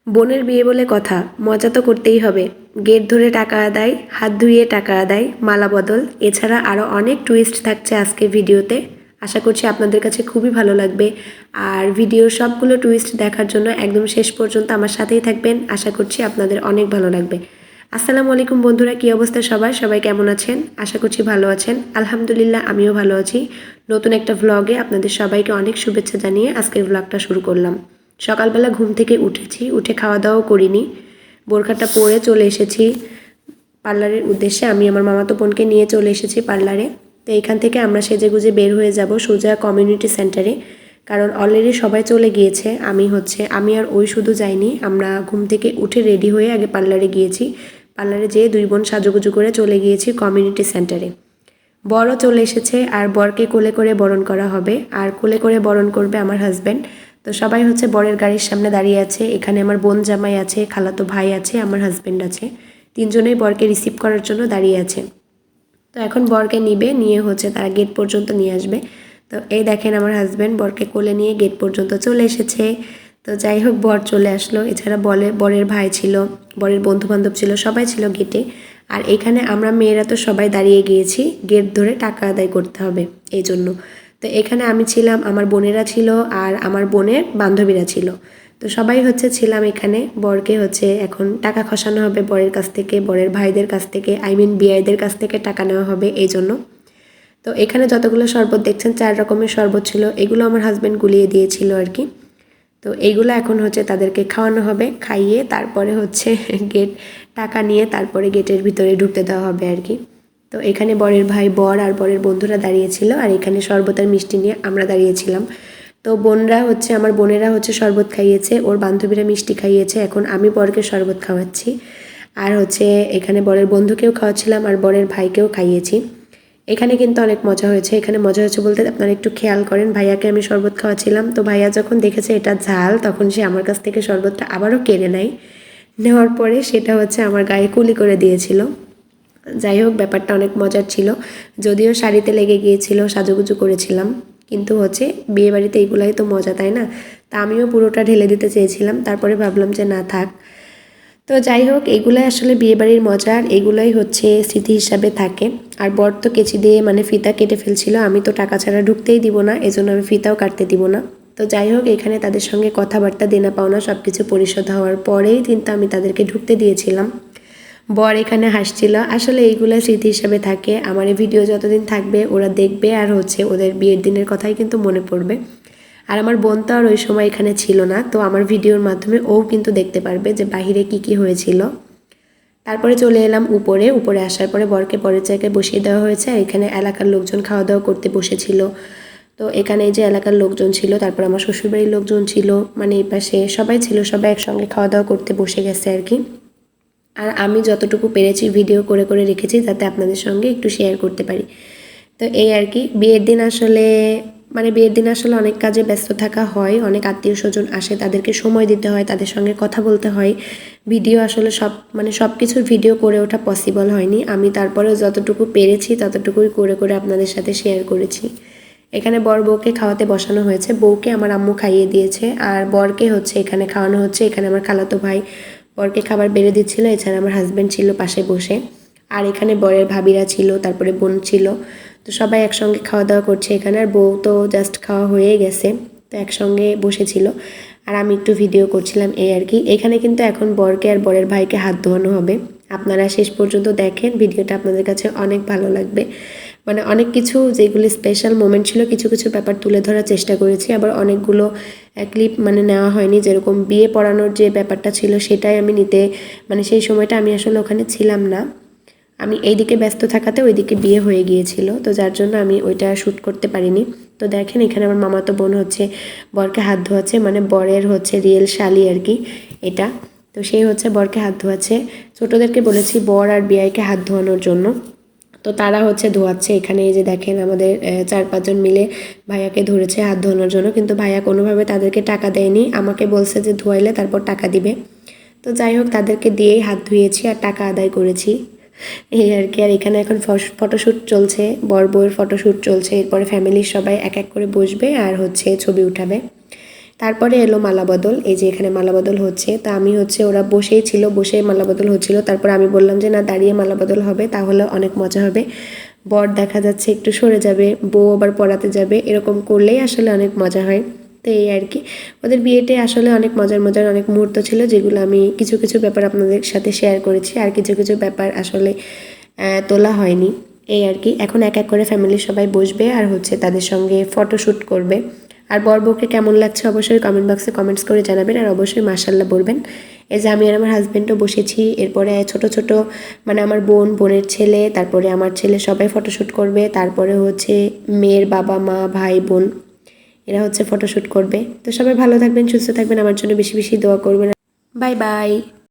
বোনের বিয়ে বলে কথা, মজা তো করতেই হবে। গেট ধরে টাকা আদায়, হাত ধুইয়ে টাকা আদায়, মালা বদল, এছাড়া আরও অনেক টুইস্ট থাকছে আজকের ভিডিওতে। আশা করছি আপনাদের কাছে খুবই ভালো লাগবে। আর ভিডিওর সবগুলো টুইস্ট দেখার জন্য একদম শেষ পর্যন্ত আমার সাথেই থাকবেন। আশা করছি আপনাদের অনেক ভালো লাগবে। আসসালামু আলাইকুম বন্ধুরা, কী অবস্থা সবাই কেমন আছেন? আশা করছি ভালো আছেন। আলহামদুলিল্লাহ, আমিও ভালো আছি। নতুন একটা ভ্লগে আপনাদের সবাইকে অনেক শুভেচ্ছা জানিয়ে আজকের ভ্লগটা শুরু করলাম। সকালবেলা ঘুম থেকে উঠে খাওয়া দাওয়াও করিনি, বোরখাটা পরে চলে এসেছি পার্লারের উদ্দেশ্যে। আমি আমার মামাতো বোনকে নিয়ে চলে এসেছি পার্লারে। তো এখান থেকে আমরা সেজেগুজে বের হয়ে যাব সোজা কমিউনিটি সেন্টারে, কারণ অলরেডি সবাই চলে গিয়েছে। আমি আর ওই শুধু যাইনি, আমরা ঘুম থেকে উঠে রেডি হয়ে আগে পার্লারে গিয়েছি। পার্লারে যেয়ে দুই বোন সাজুগুজু করে চলে গিয়েছি কমিউনিটি সেন্টারে। বরও চলে এসেছে, আর বরকে কোলে করে বরণ করা হবে, আর কোলে করে বরণ করবে আমার হাজব্যান্ড। তো সবাই বরের গাড়ির সামনে দাঁড়িয়ে আছে। এখানে আমার বোন জামাই আছে, খালাতো ভাই আছে, আমার হাজব্যান্ড আছে। তিনজনেই বরকে রিসিভ করার জন্য দাঁড়িয়ে আছে। তো এখন বরকে নিয়ে তারা গেট পর্যন্ত নিয়ে আসবে। তো এই দেখেন আমার হাজব্যান্ড বরকে কোলে নিয়ে গেট পর্যন্ত চলে এসেছে। তো যাই হোক, বর চলে আসলো। এছাড়া বরের ভাই ছিল, বরের বন্ধুবান্ধব ছিল, সবাই ছিল গেটে। আর এখানে আমরা মেয়েরা তো সবাই দাঁড়িয়ে গিয়েছি, গেট ধরে টাকা আদায় করতে হবে এই জন্য। তো এখানে আমি ছিলাম, আমার বোনেরা ছিল, আর আমার বোনের বান্ধবীরা ছিল। তো সবাই ছিলাম এখানে। বরকে এখন টাকা খসানো হবে বরের কাছ থেকে, বরের ভাইদের কাছ থেকে, বিআইদের কাছ থেকে টাকা নেওয়া হবে এই জন্য। তো এখানে যতগুলো শরবত দেখছেন, 4 রকমের শরবত ছিল। এগুলো আমার হাজব্যান্ড গুলিয়ে দিয়েছিল আর কি। তো এইগুলো এখন তাদেরকে খাওয়ানো হবে, খাইয়ে তারপরে গেট টাকা নিয়ে তারপরে গেটের ভিতরে ঢুকতে দেওয়া হবে আর কি। তো এখানে বরের ভাই, বর আর বরের বন্ধুরা দাঁড়িয়েছিল, আর এখানে শরবত আর মিষ্টি নিয়ে আমরা দাঁড়িয়েছিলাম। তো আমার বোনেরা শরবত খাইয়েছে, ওর বান্ধবীরা মিষ্টি খাইয়েছে। এখন আমি বরকে শরবত খাওয়াচ্ছি, আর এখানে বরের বন্ধুকেও খাওয়াচ্ছিলাম, আর বরের ভাইকেও খাইয়েছি। এখানে কিন্তু অনেক মজা হয়েছে। এখানে মজা হয়েছে বলতে আপনারা একটু খেয়াল করেন, ভাইয়াকে আমি শরবত খাওয়াচ্ছিলাম। তো ভাইয়া যখন দেখেছে এটা ঝাল, তখন সে আমার কাছ থেকে শরবতটা আবারও কেড়ে নেয়। নেওয়ার পরে সেটা আমার গায়ে কুলি করে দিয়েছিল। যাই হোক, ব্যাপারটা অনেক মজার ছিল। যদিও শাড়িতে লেগে গিয়েছিল, সাজুগুজু করেছিলাম, কিন্তু বিয়েবাড়িতে এইগুলাই তো মজা, তাই না? তা আমিও পুরোটা ঢেলে দিতে চেয়েছিলাম, তারপরে ভাবলাম যে না, থাক। তো যাই হোক, এগুলাই আসলে বিয়েবাড়ির মজা, আর এগুলাই স্মৃতি হিসাবে থাকে। আর বর তো কেচি দিয়ে ফিতা কেটে ফেলছিল। আমি তো টাকা ছাড়া ঢুকতেই দিব না, এজন্য আমি ফিতাও কাটতে দিব না। তো যাই হোক, এখানে তাদের সঙ্গে কথাবার্তা, দেনা পাওনা সব কিছু পরিশোধ হওয়ার পরেই কিন্তু আমি তাদেরকে ঢুকতে দিয়েছিলাম। বর এখানে হাসছিল। আসলে এইগুলো স্মৃতি হিসাবে থাকে। আমার এই ভিডিও যতদিন থাকবে ওরা দেখবে, আর ওদের বিয়ের দিনের কথাই কিন্তু মনে পড়বে। আর আমার বোন তো আর ওই সময় এখানে ছিল না, তো আমার ভিডিওর মাধ্যমে ও কিন্তু দেখতে পারবে যে বাহিরে কি হয়েছিল। তারপরে চলে এলাম উপরে আসার পরে বরকে পরের জায়গায় বসিয়ে দেওয়া হয়েছে। আর এখানে এলাকার লোকজন খাওয়া দাওয়া করতে বসেছিল। তো এখানে এই যে এলাকার লোকজন ছিল, তারপর আমার শ্বশুরবাড়ির লোকজন ছিল, এই পাশে সবাই ছিল, সবাই একসঙ্গে খাওয়া দাওয়া করতে বসে গেছে আর কি। আর আমি যতটুকু পেরেছি ভিডিও করে করে রেখেছি, যাতে আপনাদের সঙ্গে একটু শেয়ার করতে পারি। তো এই আর কি। বিয়ের দিন আসলে অনেক কাজে ব্যস্ত থাকা হয়, অনেক আত্মীয় স্বজন আসে, তাদেরকে সময় দিতে হয়, তাদের সঙ্গে কথা বলতে হয়। ভিডিও আসলে সব কিছুর ভিডিও করে ওঠা পসিবল হয়নি। আমি তারপরেও যতটুকু পেরেছি ততটুকুই করে করে আপনাদের সাথে শেয়ার করেছি। এখানে বউকে খাওয়াতে বসানো হয়েছে। বউকে আমার আম্মু খাইয়ে দিয়েছে, আর বরকে এখানে খাওয়ানো হচ্ছে। এখানে আমার খালাতো ভাই বরকে খাবার বেড়ে দিচ্ছিল। এছাড়া আমার হাজব্যান্ড ছিল পাশে বসে, আর এখানে বরের ভাবিরা ছিল, তারপরে বোন ছিল। তো সবাই একসঙ্গে খাওয়া দাওয়া করছে এখানে। আর বউ তো জাস্ট খাওয়া হয়ে গেছে, তো একসঙ্গে বসেছিল, আর আমি একটু ভিডিও করছিলাম এই আর কি। এখানে কিন্তু এখন বরকে আর বরের ভাইকে হাত ধোয়ানো হবে। আপনারা শেষ পর্যন্ত দেখেন, ভিডিওটা আপনাদের কাছে অনেক ভালো লাগবে। অনেক কিছু যেগুলো স্পেশাল মোমেন্ট ছিল, কিছু কিছু ব্যাপার তুলে ধরার চেষ্টা করেছি। আবার অনেকগুলো ক্লিপ নেওয়া হয়নি, যেরকম বিয়ে পড়ানোর যে ব্যাপারটা ছিল সেটাই আমি নিতে সেই সময়টা আমি আসলে ওখানে ছিলাম না। আমি এইদিকে ব্যস্ত থাকাতে ওইদিকে বিয়ে হয়ে গিয়েছিল, তো যার জন্য আমি ওইটা শ্যুট করতে পারিনি। তো দেখেন, এখানে আমার মামাতো বোন বরকে হাত ধোয়াচ্ছে, বরের রিয়েল শালি আর কি এটা। তো সেই বরকে হাত ধোয়াচ্ছে। ছোটোদেরকে বলেছি বর আর বিয়াইকে হাত ধোয়ানোর জন্য, তো তারা ধোয়াচ্ছে। এখানে এই যে দেখেন, আমাদের 4-5 জন মিলে ভাইয়াকে ধরেছে হাত ধোয়ানোর জন্য, কিন্তু ভাইয়া কোনোভাবে তাদেরকে টাকা দেয়নি। আমাকে বলছে যে ধোয়াইলে তারপর টাকা দিবে। তো যাই হোক, তাদেরকে দিয়েই হাত ধুয়েছি আর টাকা আদায় করেছি এই আর কি। আর এখানে এখন ফটোশ্যুট চলছে, বর বউয়ের ফটোশ্যুট চলছে। এরপরে ফ্যামিলির সবাই এক এক করে বসবে আর ছবি উঠাবে। তারপরে এলো মালা বদল। এই যে এখানে মালা বদল হচ্ছে, তা আমি হচ্ছে ওরা বসেই ছিল, বসে মালা বদল হচ্ছিল। তারপর আমি বললাম যে না, দাঁড়িয়ে মালা বদল হবে, তাহলে অনেক মজা হবে। বর দেখা যাচ্ছে একটু সরে যাবে, বউ আবার পড়াতে যাবে, এরকম করলেই আসলে অনেক মজা হয়। তো এই আর কি, ওদের বিয়েতে আসলে অনেক মজার মজার অনেক মুহূর্ত ছিল, যেগুলো আমি কিছু কিছু ব্যাপার আপনাদের সাথে শেয়ার করেছি, আর কিছু কিছু ব্যাপার আসলে তোলা হয়নি। এই আর কি, এখন এক এক করে ফ্যামিলির সবাই বসবে আর হচ্ছে তাদের সঙ্গে ফটোশ্যুট করবে। আর বর বউকে কেমন লাগছে অবশ্যই কমেন্ট বক্সে কমেন্টস করে জানাবেন, আর অবশ্যই মাশাআল্লাহ বলবেন। এই যে আমি আর আমার হাজব্যান্ডও বসেছি, এরপরে ছোট ছোট মানে আমার বোনের ছেলে, তারপরে আমার ছেলে, সবাই ফটোশ্যুট করবে। তারপরে হচ্ছে মেয়ের বাবা মা ভাই বোন এরা হচ্ছে ফটোশ্যুট করবে। তো সবাই ভালো থাকবেন, সুস্থ থাকবেন, আমার জন্য বেশি বেশি দোয়া করবেন। Bye bye.